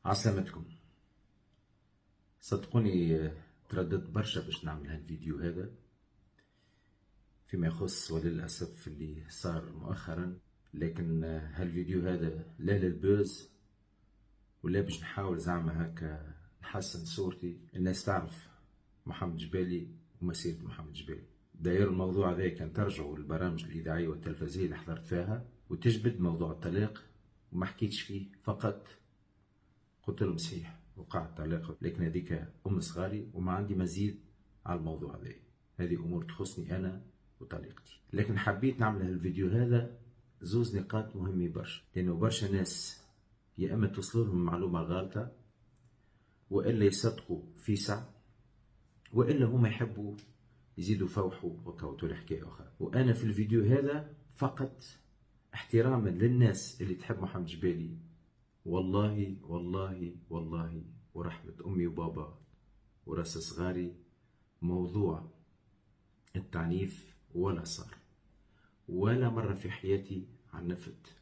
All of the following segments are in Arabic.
عسلامتكم. صدقوني ترددت برشا باش نعمل هالفيديو هذا فيما يخص وللأسف اللي صار مؤخرا، لكن هالفيديو هذا لا للبوز ولا باش نحاول زعما هكا نحسن صورتي. الناس تعرف محمد جبالي ومسيرة محمد جبالي. داير الموضوع هذا كان ترجعوا للبرامج الإذاعية والتلفزيونية اللي حضرت فيها وتجبد موضوع الطلاق وما حكيتش فيه، فقط قلت لهم صحيح وقع الطلاق، لكن هذيك صغاري وما عندي مزيد على الموضوع هذا. هذه امور تخصني انا وطليقتي، لكن حبيت نعمل هالفيديو هذا زوز نقاط مهمة برشا، لانه برشا ناس يا اما توصل لهم معلومه غلطه والا يصدقوا في ساعه والا هم يحبوا يزيدوا فوحوا وكوتوا الحكايه اخرى. وانا في الفيديو هذا فقط احتراما للناس اللي تحب محمد جبالي، والله والله والله ورحمة أمي وبابا وراس صغاري موضوع التعنيف ولا صار ولا مرة في حياتي عنفت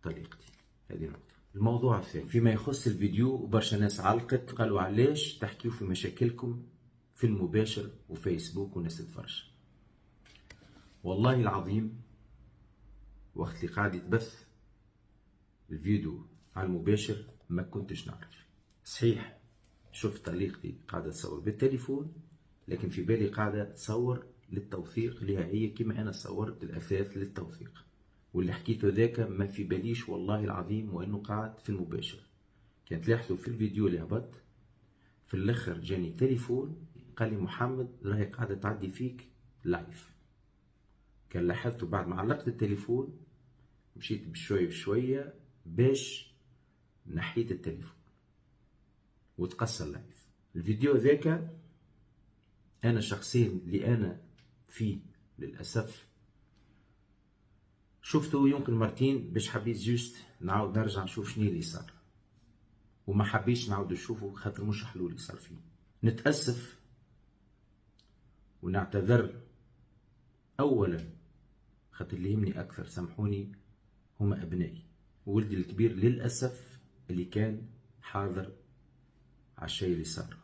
طليقتي. هذه نقطة. الموضوع الثاني فيما يخص الفيديو، برشا ناس علقت قالوا علاش تحكيوا في مشاكلكم في المباشر وفيسبوك وناس تتفرج. والله العظيم وقت اللي قاعد يتبث الفيديو على المباشر ما كنتش نعرف. صحيح شفت طليقتي قاعدة تصور بالتليفون، لكن في بالي قاعدة تصور للتوثيق لها هي، كما أنا صورت الأثاث للتوثيق. واللي حكيته ذاك ما في باليش والله العظيم، وأنه قاعد في المباشر. كان تلاحظوا في الفيديو اللي هبط في الأخر جاني تليفون قال لي محمد راهي قاعدة تعدي فيك لايف. كان لاحظته بعد ما علقت التليفون مشيت بشوية بشوية باش نحيت التليفون وتقصر لايف. الفيديو ذاك انا شخصيا اللي انا فيه للاسف شفته يمكن مرتين باش حبيت جوست نعاود نرجع نشوف شنو اللي صار، وما حبيتش نعاود نشوفه خاطر مش حلو اللي صار فيه. نتاسف ونعتذر اولا خاطر اللي يهمني اكثر سامحوني هما ابنائي وولدي الكبير للاسف اللي كان حاضر على الشيء اللي صار،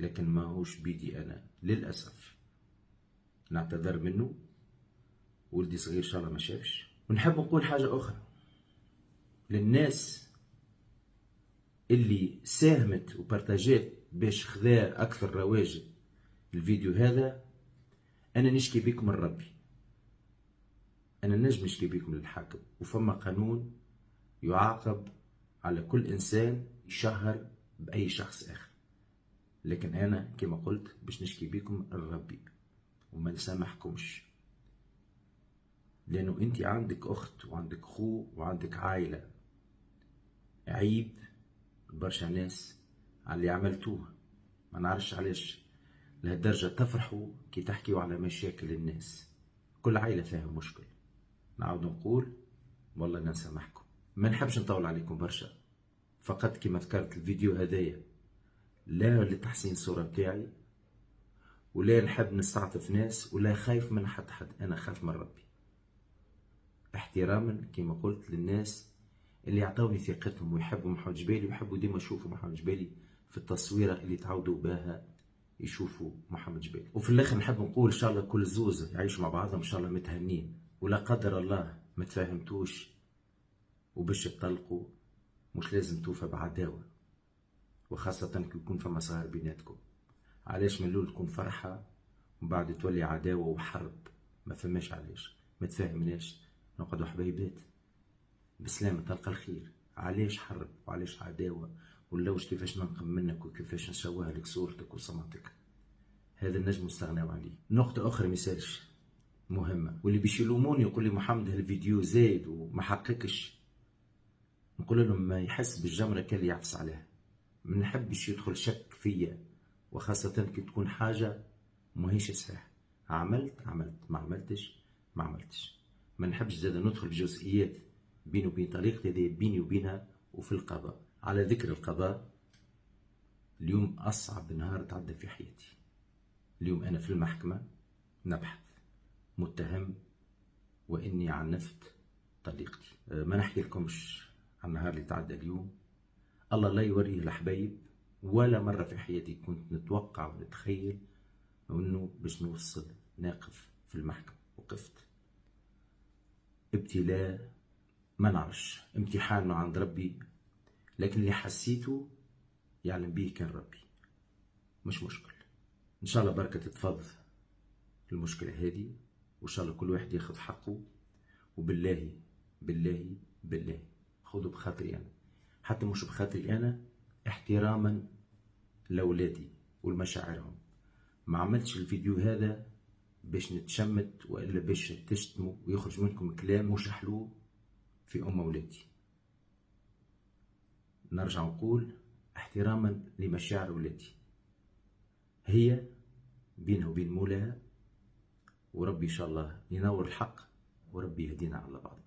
لكن ما هوش بيدي انا للاسف. نعتذر منه، ولدي صغير ان شاء الله ما شافش. ونحب نقول حاجه اخرى للناس اللي ساهمت وبارتاجات باش خذا اكثر رواج الفيديو هذا. انا نشكي بكم من ربي، انا نجم نشكي بكم للحاكم، وفما قانون يعاقب على كل انسان يشهر باي شخص اخر، لكن انا كما قلت باش نشكي بكم لربي وما نسامحكمش، لانه انت عندك اخت وعندك خو وعندك عائله. عيب برشا ناس على اللي عملتوه. ما نعرفش علاش لهالدرجه تفرحوا كي تحكيوا على مشاكل الناس. كل عائله فيها مشكل. نعاود نقول والله نسامحكم. ما نحبش نطول عليكم برشا، فقط كما ذكرت الفيديو هدايا لا لتحسين الصوره بتاعي ولا نحب نستعطف ناس ولا خايف من حد. انا خايف من ربي، احتراما كما قلت للناس اللي عطاوني ثقتهم ويحبوا محمد جبالي ويحبوا ديما يشوفوا محمد جبالي في التصويره اللي تعودوا بها يشوفوا محمد جبالي. وفي الاخر نحب نقول ان شاء الله كل زوز يعيشوا مع بعضهم ان شاء الله متهنين، ولا قدر الله ما تفاهمتوش وباش تطلقوا مش لازم توفى بعداوه، وخاصه كي يكون فما صغار بيناتكم. علاش من الاول تكون فرحه ومن بعد تولي عداوه وحرب؟ ما فماش علاش. ما تفاهمناش نقعدوا حبايبات بسلامة تلقى الخير. علاش حرب وعلاش عداوة ولوش كيفاش ننقم منك وكيفاش نشوه لك صورتك وصمتك؟ هذا النجم نستغناو عليه. نقطة أخرى ميسالش مهمة، واللي باش يلوموني يقول لي محمد هالفيديو زايد وما حققش، نقول لهم ما يحس بالجمرة كان اللي يعفس عليها. ما نحبش يدخل شك فيا، وخاصة كي تكون حاجة ماهيش صحيحة. عملت ما عملتش ما عملتش. ما نحبش زاد ندخل في جزئيات بيني وبين طليقتي، هذه بيني وبينها. وفي القضاء، على ذكر القضاء، اليوم أصعب نهار تعدى في حياتي. اليوم أنا في المحكمة نبحث متهم وإني عنفت طليقتي. ما نحكي لكمش عن النهار اللي تعدى اليوم. الله لا يوريه الحبايب. ولا مرة في حياتي كنت نتوقع ونتخيل انه باش نوصل ناقف في المحكمة. وقفت ابتلاء، ما نعرفش، امتحان من عند ربي، لكن اللي حسيته يعلم به كان ربي. مش مشكل، ان شاء الله بركة تتفض المشكلة هذه، وان شاء الله كل واحد ياخذ حقه. وبالله بالله بالله خذوا بخاطري انا، حتى مش بخاطري انا، احتراما لاولادي ولمشاعرهم. ما عملتش الفيديو هذا باش نتشمت والا باش تشتموا ويخرج منكم كلام مش حلو في اولادي. نرجع نقول احتراما لمشاعر ولادي، هي بينها وبين مولاها، وربي ان شاء الله ينور الحق، وربي يهدينا على بعض.